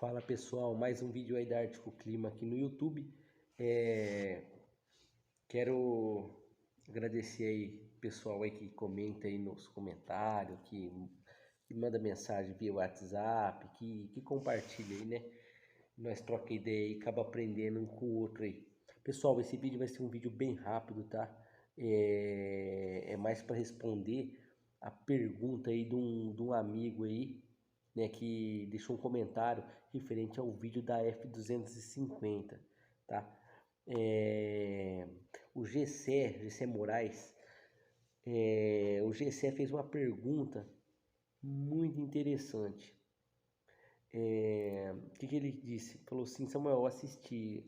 Fala pessoal, mais um vídeo aí da Ártico Clima aqui no YouTube. Quero agradecer aí pessoal aí que comenta aí nos comentários, que manda mensagem via WhatsApp, que compartilha aí, né? Nós troca ideia e acaba aprendendo um com o outro aí. Pessoal, esse vídeo vai ser um vídeo bem rápido, tá? É mais para responder a pergunta aí de um amigo aí, né, que deixou um comentário referente ao vídeo da F250, tá? O Gessé Moraes, o Gessé fez uma pergunta muito interessante. Que ele disse? Falou assim: Samuel, eu assisti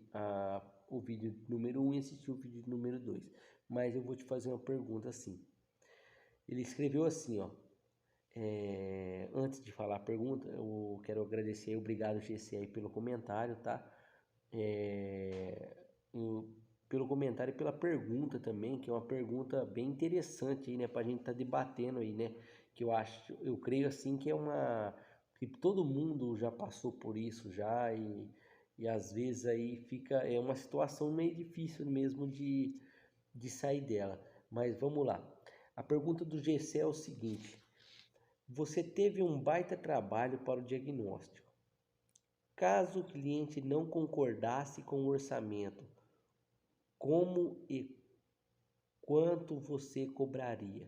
o vídeo número 1 e assisti o vídeo número 2, mas eu vou te fazer uma pergunta assim. Ele escreveu assim, ó. Antes de falar a pergunta, eu quero agradecer, obrigado GC aí pelo comentário, tá? Pelo comentário e pela pergunta também, que é uma pergunta bem interessante aí, né? Pra gente tá debatendo aí, né? Que eu creio assim que que todo mundo já passou por isso já e às vezes aí é uma situação meio difícil mesmo de sair dela. Mas vamos lá. A pergunta do GC é o seguinte: você teve um baita trabalho para o diagnóstico. Caso o cliente não concordasse com o orçamento, como e quanto você cobraria?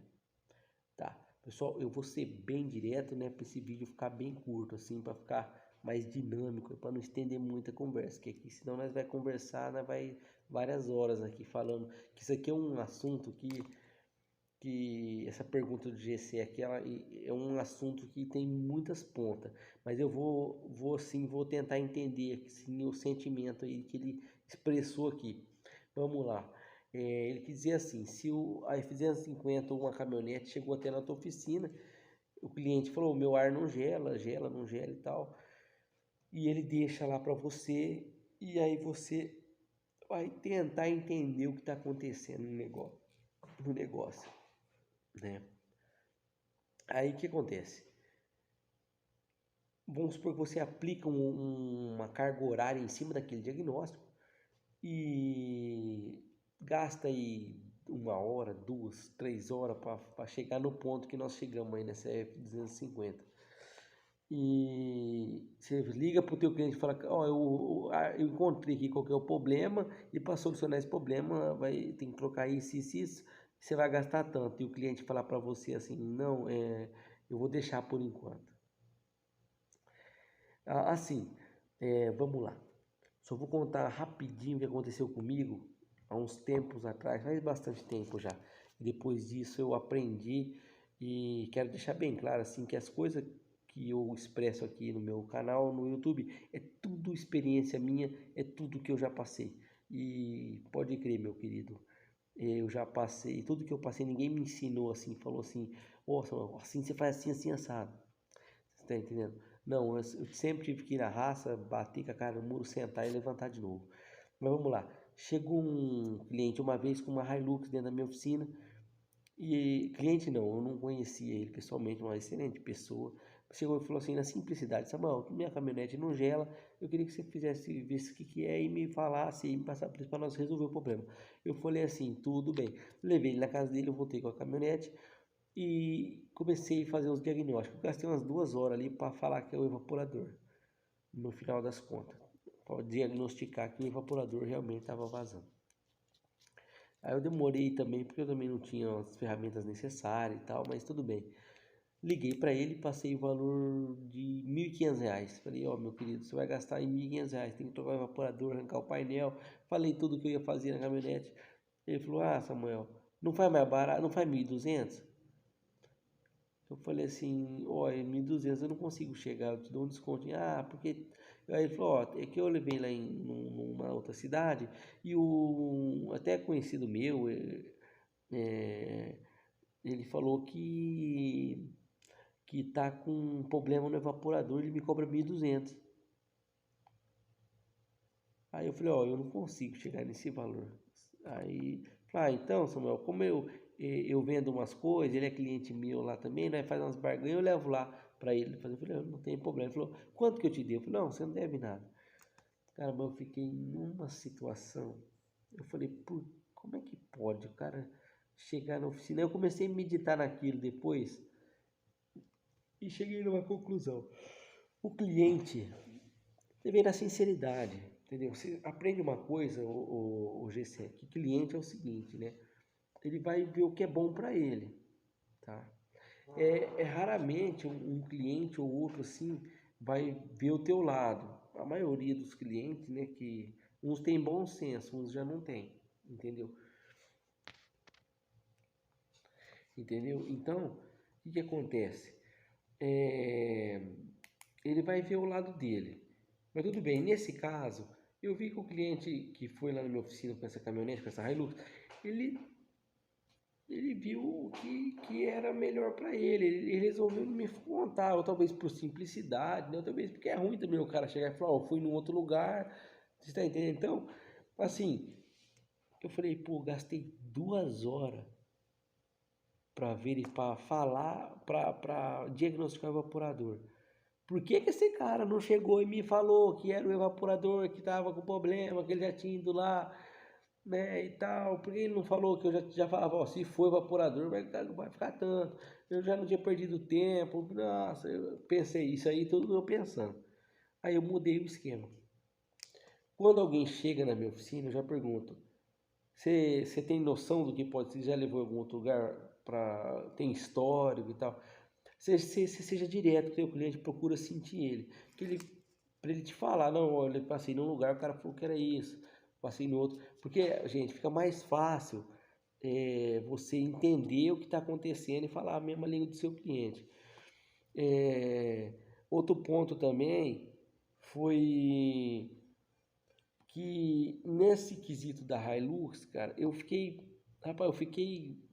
Tá, pessoal, eu vou ser bem direto, né, para esse vídeo ficar bem curto, assim, para ficar mais dinâmico, para não estender muita conversa, que aqui senão nós vai conversar, nós vai várias horas aqui falando, que isso aqui é um assunto que essa pergunta do GC aqui é um assunto que tem muitas pontas, mas eu vou tentar entender sim, o sentimento aí que ele expressou aqui. Vamos lá. Ele quis dizer assim: se a F250 ou uma caminhonete chegou até na tua oficina, o cliente falou: meu ar não gela, não gela e tal, e ele deixa lá para você, e aí você vai tentar entender o que está acontecendo no negócio, né? Aí o que acontece? Vamos supor que você aplica uma carga horária em cima daquele diagnóstico e gasta aí 1 hora, 2, 3 horas para chegar no ponto que nós chegamos aí nessa F250. E você liga para o teu cliente e fala: ó, eu encontrei aqui qual que é o problema, e para solucionar esse problema tem que trocar isso, você vai gastar tanto. E o cliente falar para você assim: não, eu vou deixar por enquanto. Assim, vamos lá. Só vou contar rapidinho o que aconteceu comigo há uns tempos atrás, faz bastante tempo já. Depois disso eu aprendi e quero deixar bem claro assim que as coisas que eu expresso aqui no meu canal no YouTube é tudo experiência minha, é tudo que eu já passei. E pode crer, meu querido, eu já passei, tudo que eu passei ninguém me ensinou assim, falou assim: nossa, assim você faz assim, assim, assado. Você tá entendendo? Não, eu sempre tive que ir na raça, bater com a cara no muro, sentar e levantar de novo. Mas vamos lá. Chegou um cliente uma vez com uma Hilux dentro da minha oficina. E cliente não, eu não conhecia ele pessoalmente, uma excelente pessoa. Chegou e falou assim, na simplicidade: Samuel, minha caminhonete não gela, eu queria que você fizesse, visse o que é e me falasse e me passasse por isso para nós resolver o problema. Eu falei assim: tudo bem. Levei ele na casa dele, eu voltei com a caminhonete e comecei a fazer os diagnósticos. Gastei umas 2 horas ali para falar que é o evaporador, no final das contas, para diagnosticar que o evaporador realmente estava vazando. Aí eu demorei também, porque eu também não tinha as ferramentas necessárias e tal, mas tudo bem. Liguei para ele, passei o valor de R$ 1.500. Falei: ó, meu querido, você vai gastar em R$ 1.500, tem que trocar o evaporador, arrancar o painel. Falei tudo que eu ia fazer na caminhonete. Ele falou: ah, Samuel, não faz mais barato, não faz 1.200? Eu falei assim: olha, 1.200 eu não consigo chegar, eu te dou um desconto. Porque. Aí ele falou: ó, é que eu levei lá numa outra cidade e até conhecido meu, é, ele falou que tá com um problema no evaporador, ele me cobra 1.200. Aí eu falei: ó, eu não consigo chegar nesse valor. Aí, então, Samuel, como eu vendo umas coisas, ele é cliente meu lá também, nós faz umas barganhas, eu levo lá para ele fazer. Eu falei, não tem problema. Ele falou, quanto que eu te devo? Eu falei, não, você não deve nada. Cara, mas eu fiquei numa situação, eu falei, como é que pode o cara chegar na oficina? Eu comecei a meditar naquilo depois e cheguei numa conclusão. O cliente deve na sinceridade, entendeu? Você aprende uma coisa, o GC, que cliente é o seguinte, né? Ele vai ver o que é bom para ele, tá? É raramente um cliente ou outro assim vai ver o teu lado. A maioria dos clientes, né, que uns têm bom senso, uns já não têm, entendeu? Entendeu? Então, o que acontece? É, ele vai ver o lado dele. Mas tudo bem, nesse caso, eu vi que o cliente que foi lá na minha oficina com essa caminhonete, com essa Hilux, ele ele viu que era melhor para ele. Ele resolveu não me contar, ou talvez por simplicidade, né? Ou talvez porque é ruim também o cara chegar e falar, ó, fui num outro lugar, você tá entendendo? Então, assim, eu falei, pô, gastei 2 horas para ver, para falar, para diagnosticar o evaporador. Por que que esse cara não chegou e me falou que era o evaporador que estava com problema, que ele já tinha ido lá, né, e tal? Por que ele não falou que eu já falava, ó, se for evaporador não vai ficar tanto. Eu já não tinha perdido tempo. Nossa, eu pensei isso aí, tudo eu pensando. Aí eu mudei o esquema. Quando alguém chega na minha oficina, eu já pergunto: você tem noção do que pode ser? Já levou em algum outro lugar para tem histórico e tal? Você seja direto com o cliente, procura sentir ele. Que ele para ele te falar, não, olha, eu passei num lugar, o cara falou que era isso, passei no outro. Porque, gente, fica mais fácil você entender o que está acontecendo e falar a mesma língua do seu cliente. É, outro ponto também foi que nesse quesito da Hilux, cara, rapaz, eu fiquei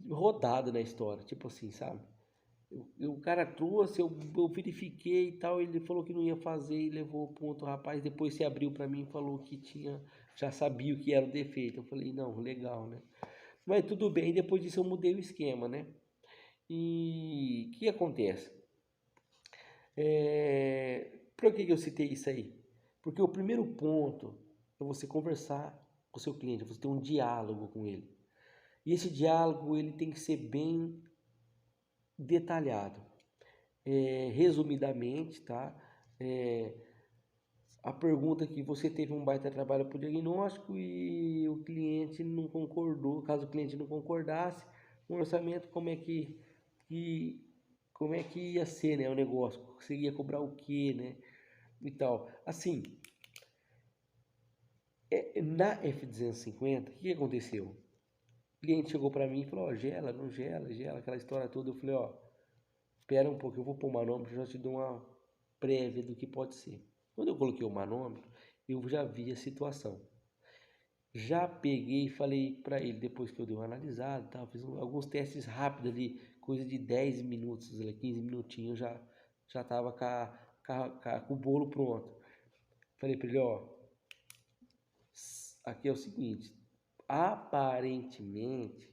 rodado na história, tipo assim, sabe? O cara trouxe, eu verifiquei e tal, ele falou que não ia fazer e levou o ponto, rapaz, depois se abriu para mim e falou que tinha, já sabia o que era o defeito. Eu falei, não, legal, né? Mas tudo bem, depois disso eu mudei o esquema, né? E o que acontece? Por que eu citei isso aí? Porque o primeiro ponto é você conversar com o seu cliente, você ter um diálogo com ele. E esse diálogo ele tem que ser bem detalhado. Resumidamente, tá? É, a pergunta que você teve um baita trabalho para o diagnóstico e o cliente não concordou, caso o cliente não concordasse, o orçamento que como é que ia ser, né, o negócio, você ia cobrar o quê, né, e tal. Assim, na F250, o que aconteceu? O cliente chegou para mim e falou, ó, gela, não gela, gela, aquela história toda. Eu falei, ó, espera um pouco, eu vou pôr o manômetro, já te dou uma prévia do que pode ser. Quando eu coloquei o manômetro, eu já vi a situação. Já peguei e falei para ele, depois que eu dei uma analisada, tá, fiz alguns testes rápidos ali, coisa de 10 minutos, 15 minutinhos, já tava com o bolo pronto. Falei para ele, ó, aqui é o seguinte, aparentemente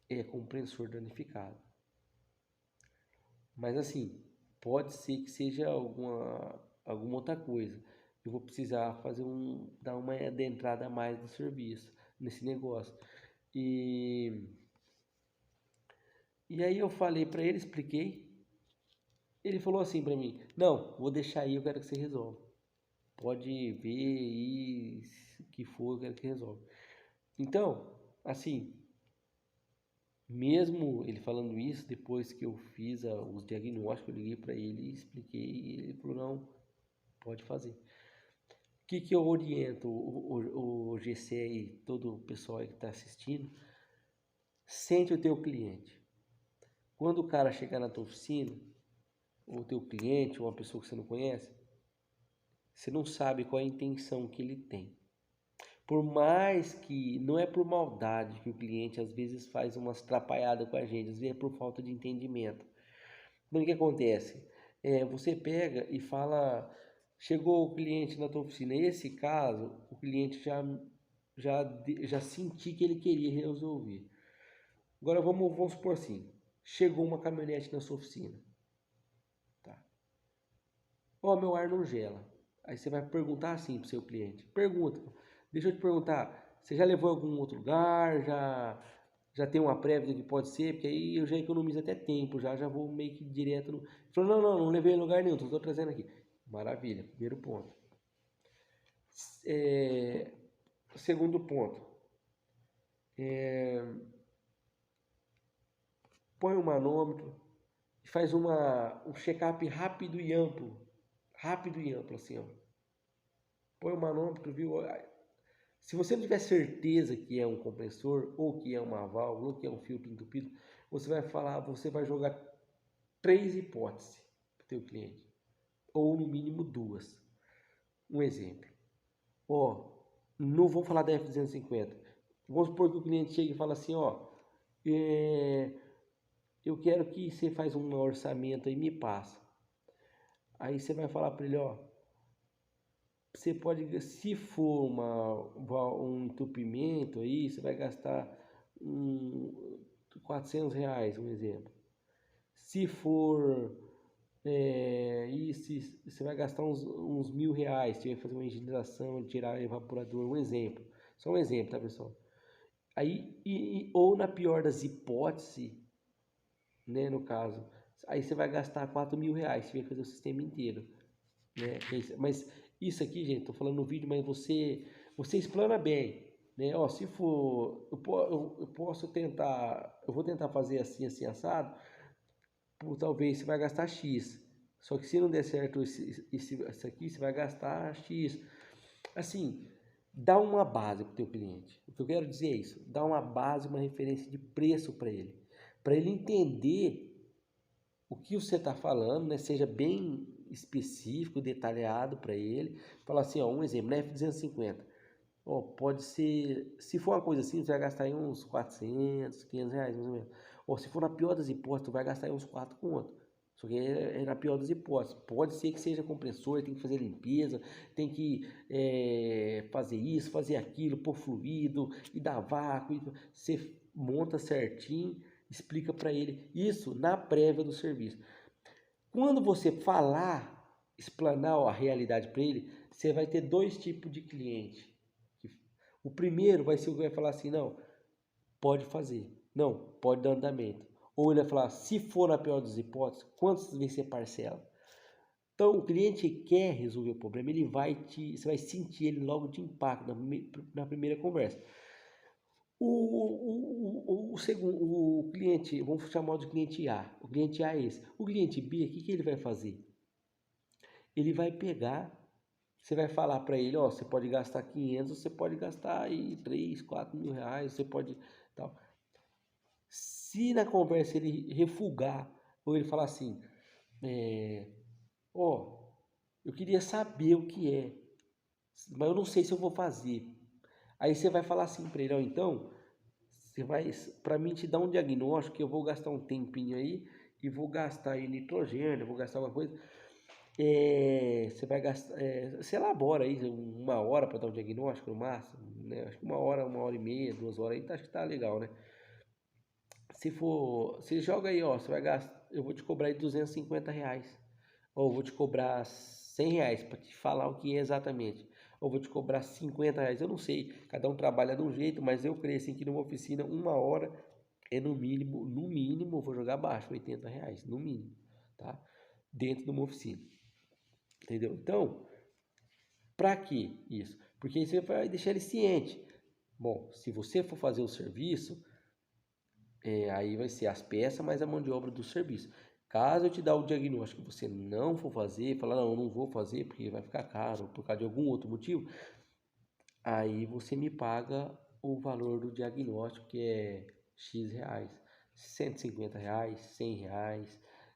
é compressor danificado. Mas assim, pode ser que seja alguma outra coisa. Eu vou precisar dar uma adentrada a mais no serviço, nesse negócio. E, e aí eu falei para ele, expliquei. Ele falou assim para mim: não, vou deixar aí, eu quero que você resolva. Pode ver aí o que for, eu quero que resolva. Então, assim, mesmo ele falando isso, depois que eu fiz os diagnósticos, eu liguei para ele e expliquei, e ele falou, não, pode fazer. O que eu oriento o GC aí, todo o pessoal aí que está assistindo? Sente o teu cliente. Quando o cara chegar na tua oficina, ou o teu cliente, ou uma pessoa que você não conhece, você não sabe qual é a intenção que ele tem. Por mais que não é por maldade que o cliente às vezes faz umas atrapalhadas com a gente, às vezes é por falta de entendimento. Então o que acontece? Você pega e fala, chegou o cliente na tua oficina, nesse caso, o cliente já senti que ele queria resolver. Agora vamos supor assim, chegou uma caminhonete na sua oficina. Tá? Ó, meu ar não gela. Aí você vai perguntar assim pro seu cliente. Pergunta. Deixa eu te perguntar, você já levou em algum outro lugar? Já tem uma prévia do que pode ser? Porque aí eu já economizo até tempo, já vou meio que direto no... Ele falou, não levei em lugar nenhum, estou trazendo aqui. Maravilha, primeiro ponto. Segundo ponto, põe o manômetro e faz um check-up rápido e amplo. Rápido e amplo, assim, ó. Põe o manômetro, viu? Se você não tiver certeza que é um compressor, ou que é uma válvula, ou que é um filtro entupido, você vai jogar 3 hipóteses para o teu cliente. Ou no mínimo 2. Um exemplo. Ó, não vou falar da F250. Vamos supor que o cliente chega e fala assim, ó, eu quero que você faz um orçamento aí e me passa. Aí você vai falar para ele, ó, você pode, se for um entupimento aí, você vai gastar R$ 400, um exemplo. Se for isso, você vai gastar uns R$ 1.000, você vai fazer uma higienização, tirar evaporador, um exemplo. Só um exemplo, tá, pessoal? Aí, ou na pior das hipóteses, né, no caso, aí você vai gastar R$ 4.000, você vai fazer o sistema inteiro, né? Mas isso aqui, gente, tô falando no vídeo, mas você explana bem, né? Ó, se for, eu posso tentar, eu vou tentar fazer assim, assim, assado, talvez você vai gastar X. Só que se não der certo esse aqui, você vai gastar X. Assim, dá uma base para o teu cliente. O que eu quero dizer é isso, dá uma base, uma referência de preço para ele entender o que você está falando, né? Seja bem específico, detalhado para ele. Falar assim, ó, um exemplo, na F250. Ó, pode ser, se for uma coisa assim, você vai gastar aí uns 400, R$ 500, mais ou menos. Ou se for na pior das hipóteses, tu vai gastar aí uns 4 conto. Só que é na pior das hipóteses. Pode ser que seja compressor, tem que fazer limpeza, tem que fazer isso, fazer aquilo, pôr fluido e dar vácuo. Você monta certinho, explica para ele isso na prévia do serviço. Quando você falar, explanar a realidade para ele, você vai ter 2 tipos de cliente. O primeiro vai ser o que vai falar assim, não, pode fazer, não, pode dar andamento. Ou ele vai falar, se for na pior das hipóteses, quantas vezes você parcela? Então, o cliente quer resolver o problema, você vai sentir ele logo de impacto na primeira conversa. O segundo, o cliente, vamos chamar de cliente A. O cliente A é esse. O cliente B, o que ele vai fazer? Ele vai pegar, você vai falar para ele, ó, você pode gastar 500, você pode gastar aí 3, 4 mil reais, você pode tal. Se na conversa ele refugar ou ele falar assim, ó, eu queria saber o que é, mas eu não sei se eu vou fazer. Aí você vai falar assim para ele, ó, então, você vai, para mim te dar um diagnóstico, que eu vou gastar um tempinho aí e vou gastar em nitrogênio, vou gastar alguma coisa. Você vai gastar, você elabora aí 1 hora para dar um diagnóstico no máximo, né? Acho que 1 hora, 1 hora e meia, 2 horas aí, acho que tá legal, né? Se for, você joga aí, ó, você vai gastar, eu vou te cobrar aí R$ 250, ou eu vou te cobrar R$ 100 para te falar o que é exatamente, ou vou te cobrar R$ 50, eu não sei, cada um trabalha de um jeito, mas eu creio assim que numa oficina 1 hora é no mínimo, eu vou jogar abaixo, R$ 80, no mínimo, tá? Dentro de uma oficina, entendeu? Então, para que isso? Porque aí você vai deixar ele ciente. Bom, se você for fazer o serviço, aí vai ser as peças mais a mão de obra do serviço. Caso eu te dê o diagnóstico que você não for fazer, falar, não, eu não vou fazer porque vai ficar caro, por causa de algum outro motivo, aí você me paga o valor do diagnóstico, que é X reais, R$ 150, R$ 100,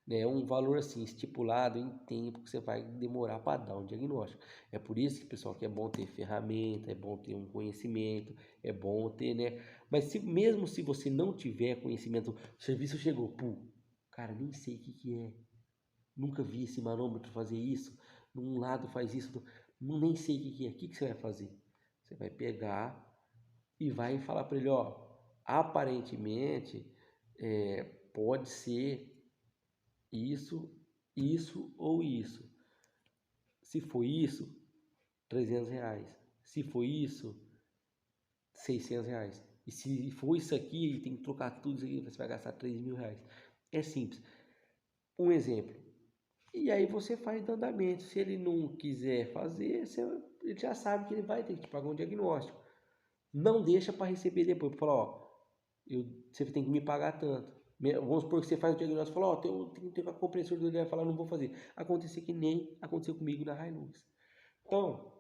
né? Um valor assim estipulado em tempo que você vai demorar para dar um diagnóstico. É por isso que, pessoal, que é bom ter ferramenta, é bom ter um conhecimento, é bom ter, né? Mas mesmo se você não tiver conhecimento, o serviço chegou, pô, cara, nem sei o que é, nunca vi esse manômetro fazer isso, num lado faz isso, nem sei o que é, o que você vai fazer? Você vai pegar e vai falar para ele, ó, aparentemente pode ser isso, isso ou isso. Se for isso, R$ 300. Se for isso, R$ 600. E se for isso aqui, tem que trocar tudo isso aqui, você vai gastar R$ 3.000. É simples. Um exemplo. E aí você faz do andamento. Se ele não quiser fazer, ele já sabe que ele vai ter que te pagar um diagnóstico. Não deixa para receber depois. Fala, ó, você tem que me pagar tanto. Vamos supor que você faz o diagnóstico e fala, ó, tem que ter uma compressor do ele vai falar, não vou fazer. Aconteceu que nem aconteceu comigo na Hilux. Então,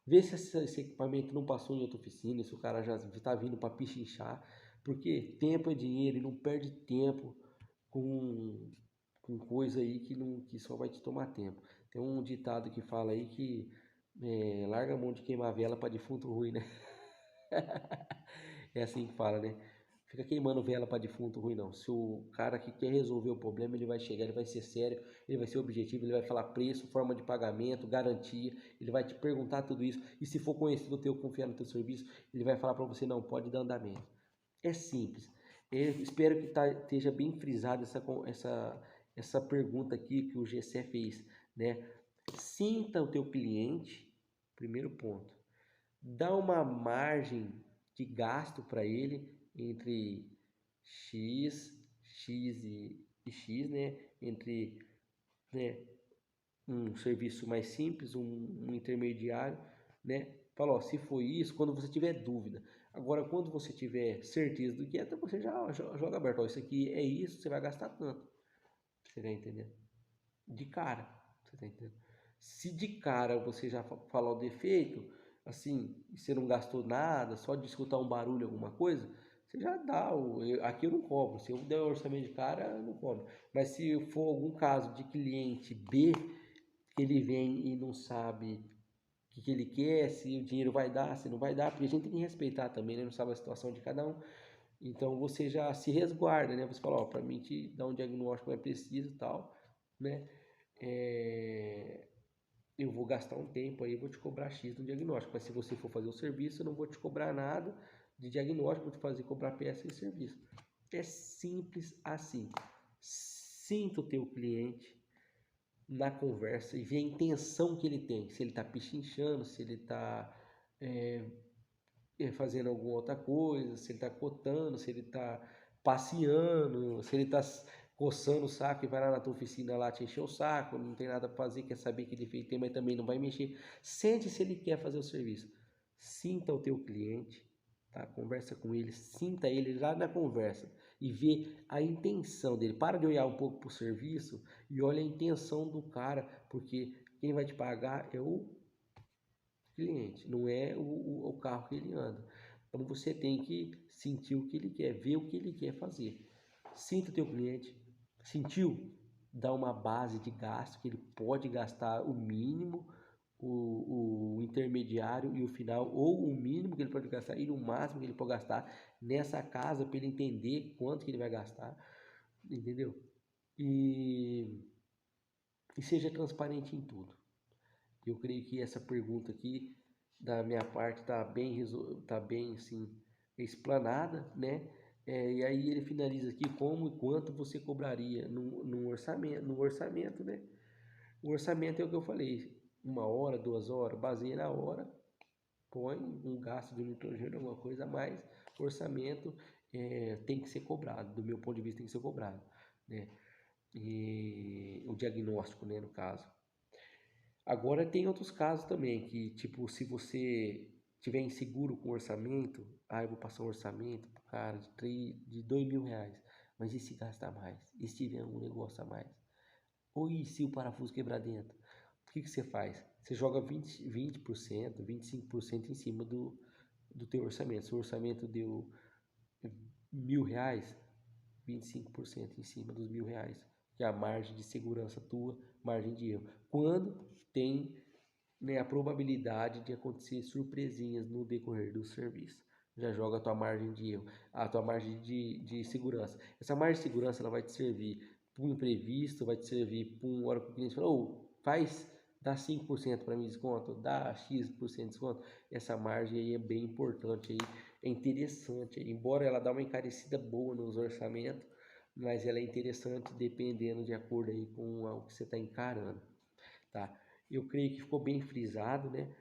vê se esse equipamento não passou em outra oficina, se o cara já está vindo para pichinchar, porque tempo é dinheiro e não perde tempo com coisa aí que só vai te tomar tempo. Tem um ditado que fala aí que larga a mão de queimar vela para defunto ruim, né? É assim que fala, né? Fica queimando vela para defunto ruim, não. Se o cara que quer resolver o problema, ele vai chegar, ele vai ser sério, ele vai ser objetivo, ele vai falar preço, forma de pagamento, garantia, ele vai te perguntar tudo isso. E se for conhecido teu, confiar no teu serviço, ele vai falar para você, não, pode dar andamento. É simples. Eu espero que esteja bem frisada essa pergunta aqui que o GC fez, né? Sinta o teu cliente, primeiro ponto. Dá uma margem de gasto para ele entre X, X e X, né? Entre, né, um serviço mais simples, um intermediário, né? Fala, ó, se for isso, quando você tiver dúvida. Agora, quando você tiver certeza do que é, então você já joga aberto. Ó, isso aqui é isso, você vai gastar tanto. Você tá entendendo? De cara, você tá entendendo? Se de cara você já falar o defeito, assim, e você não gastou nada, só de escutar um barulho, alguma coisa, você já dá. Aqui eu não cobro. Se eu der o orçamento de cara, eu não cobro. Mas se for algum caso de cliente B, que ele vem e não sabe o que ele quer, se o dinheiro vai dar, se não vai dar, porque a gente tem que respeitar também, né? Não sabe a situação de cada um. Então você já se resguarda, né? Você fala, ó, para mim te dar um diagnóstico é preciso e tal, né? É, eu vou gastar um tempo aí, vou te cobrar X no diagnóstico. Mas se você for fazer o serviço, eu não vou te cobrar nada de diagnóstico, vou te fazer cobrar peça e serviço. É simples assim. Sinta o teu cliente na conversa e ver a intenção que ele tem. Se ele está pichinchando, se ele está fazendo alguma outra coisa, se ele está cotando, se ele está passeando, se ele está coçando o saco e vai lá na tua oficina lá te encher o saco, não tem nada para fazer, quer saber que defeito tem, mas também não vai mexer. Sente se ele quer fazer o serviço. Sinta o teu cliente, tá? Conversa com ele, sinta ele lá na conversa e vê a intenção dele. Para de olhar um pouco para o serviço e olha a intenção do cara, porque quem vai te pagar é o cliente, não é o carro que ele anda. Então você tem que sentir o que ele quer, ver o que ele quer fazer. Sinta o teu cliente, sentiu? Dá uma base de gasto que ele pode gastar o mínimo, o intermediário e o final, ou o mínimo que ele pode gastar e o máximo que ele pode gastar nessa casa para ele entender quanto que ele vai gastar, entendeu? E, e seja transparente em tudo. Eu creio que essa pergunta aqui, da minha parte, tá bem assim, explanada, né? E aí ele finaliza aqui como e quanto você cobraria no orçamento, né? O orçamento é o que eu falei, 1 hora, 2 horas, baseia na hora, põe um gasto de nitrogênio, alguma coisa a mais, orçamento tem que ser cobrado, do meu ponto de vista tem que ser cobrado, né? E o diagnóstico, né, no caso. Agora tem outros casos também, que tipo, se você tiver inseguro com o orçamento, eu vou passar um orçamento pro cara de R$ 2.000, mas e se gastar mais? E se tiver um negócio a mais? Ou e se o parafuso quebrar dentro? O que você faz? Você joga 20%, 25% em cima do teu orçamento. Se o orçamento deu R$ 1.000, 25% em cima dos R$ 1.000, que é a margem de segurança tua, margem de erro. Quando tem, né, a probabilidade de acontecer surpresinhas no decorrer do serviço. Já joga a tua margem de erro, a tua margem de segurança. Essa margem de segurança ela vai te servir para um imprevisto, vai te servir para uma hora que o cliente fala, dá 5% para mim de desconto, dá X% de desconto. Essa margem aí é bem importante, aí, é interessante. Embora ela dê uma encarecida boa nos orçamentos, mas ela é interessante dependendo de acordo aí com o que você está encarando, tá? Eu creio que ficou bem frisado, né?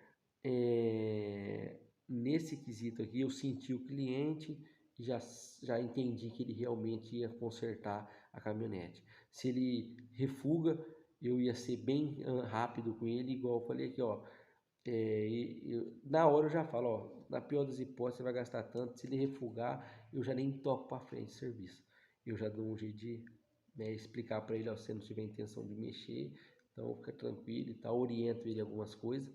Nesse quesito aqui eu senti o cliente e já entendi que ele realmente ia consertar a caminhonete. Se ele refuga, eu ia ser bem rápido com ele, igual eu falei aqui, ó. Na hora eu já falo, ó, na pior das hipóteses você vai gastar tanto, se ele refugar, eu já nem toco para frente o serviço. Eu já dou um jeito de, né, explicar para ele, ó, se você não tiver intenção de mexer, então fica tranquilo e tal, oriento ele algumas coisas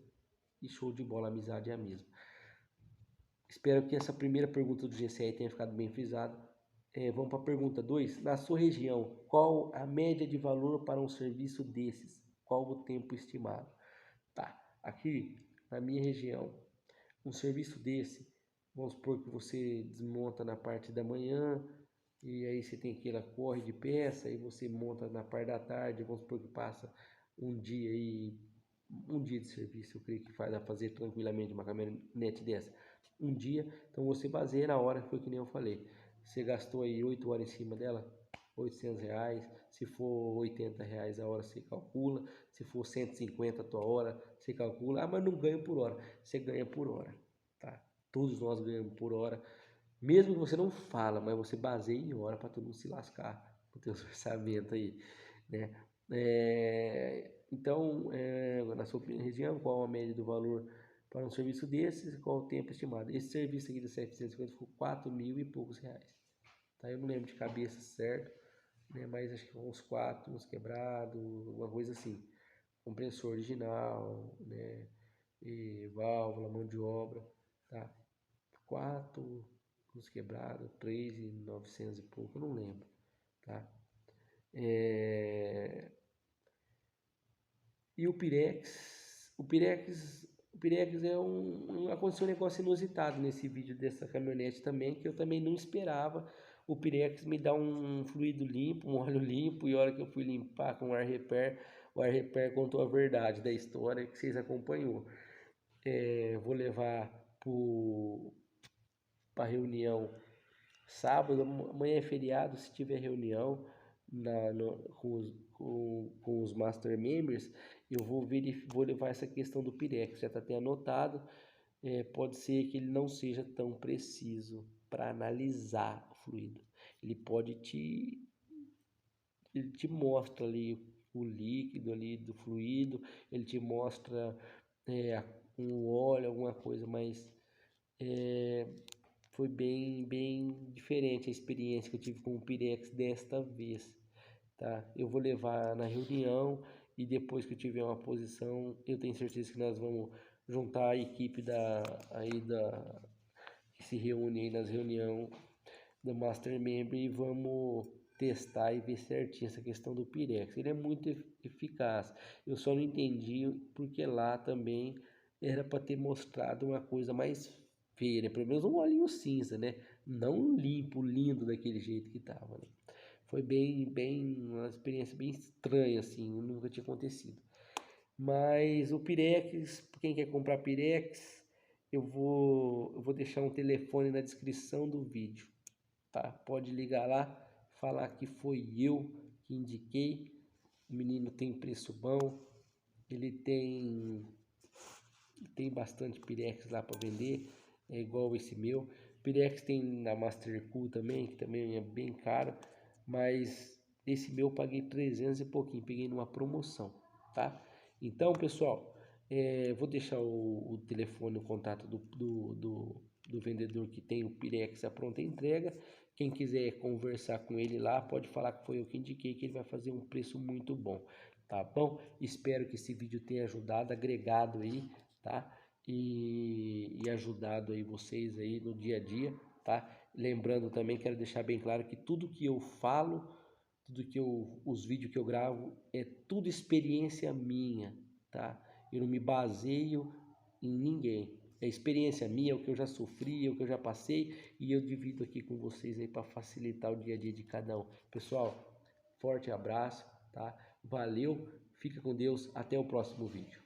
e show de bola, a amizade é a mesma. Espero que essa primeira pergunta do GCR tenha ficado bem frisada. Vamos para a pergunta 2. Na sua região, qual a média de valor para um serviço desses? Qual o tempo estimado? Tá, aqui na minha região, um serviço desse, vamos supor que você desmonta na parte da manhã, e aí você tem aquela corre de peça, e você monta na parte da tarde, vamos supor que passa um dia aí, um dia de serviço, eu creio que dá pra fazer tranquilamente uma caminhonete dessa. Um dia, então você baseia na hora, foi que nem eu falei. Você gastou aí 8 horas em cima dela, R$ 800, se for R$ 80 a hora você calcula, se for 150 a tua hora, você calcula, mas não ganha por hora, você ganha por hora, tá? Todos nós ganhamos por hora, mesmo que você não fala, mas você baseia em hora para todo mundo se lascar com o teu orçamento aí, né? Então, na sua região, qual a média do valor para um serviço desses? Qual o tempo estimado? Esse serviço aqui de 750 ficou 4 mil e poucos reais. Tá? Eu não lembro de cabeça certo, né? Mas acho que uns 4, uns quebrados, uma coisa assim. Compressor original, né? E válvula, mão de obra, tá? 4, uns quebrados, 3.900 e pouco, eu não lembro, tá? E o Pirex aconteceu um negócio inusitado nesse vídeo dessa caminhonete também, que eu também não esperava. O Pirex me dá um fluido limpo, um óleo limpo, e a hora que eu fui limpar com o Ar Repair, o Ar Repair contou a verdade da história que vocês acompanhou. Vou levar para reunião sábado, amanhã é feriado, se tiver reunião com os Master Members, eu vou levar essa questão do Pirex, já está até anotado. Pode ser que ele não seja tão preciso para analisar o fluido. Ele te mostra ali o líquido ali do fluido, ele te mostra um óleo, alguma coisa, mas foi bem diferente a experiência que eu tive com o Pirex desta vez, tá? Eu vou levar na reunião e depois que eu tiver uma posição, eu tenho certeza que nós vamos juntar a equipe que se reúne aí nas reuniões do Master Member e vamos testar e ver certinho essa questão do Pirex. Ele é muito eficaz. Eu só não entendi porque lá também era para ter mostrado uma coisa mais feia, né? Pelo menos um olhinho cinza, né? Não limpo, lindo daquele jeito que tava, né? Foi uma experiência bem estranha, assim, nunca tinha acontecido. Mas o Pirex, quem quer comprar Pirex, eu vou deixar um telefone na descrição do vídeo, tá? Pode ligar lá, falar que foi eu que indiquei. O menino tem preço bom, ele tem bastante Pirex lá para vender, é igual esse meu. Pirex tem na Master Cool também, que também é bem caro, mas esse meu eu paguei 300 e pouquinho, peguei numa promoção, tá? Então, pessoal, vou deixar o telefone, o contato do vendedor que tem o Pirex à pronta entrega. Quem quiser conversar com ele lá, pode falar que foi eu que indiquei, que ele vai fazer um preço muito bom, tá bom? Espero que esse vídeo tenha ajudado, agregado aí, tá? E ajudado aí vocês aí no dia a dia, tá? Lembrando também, quero deixar bem claro que tudo que eu falo, os vídeos que eu gravo, é tudo experiência minha, tá? Eu não me baseio em ninguém. É experiência minha, é o que eu já sofri, é o que eu já passei, e eu divido aqui com vocês aí para facilitar o dia a dia de cada um. Pessoal, forte abraço, tá? Valeu, fica com Deus, até o próximo vídeo.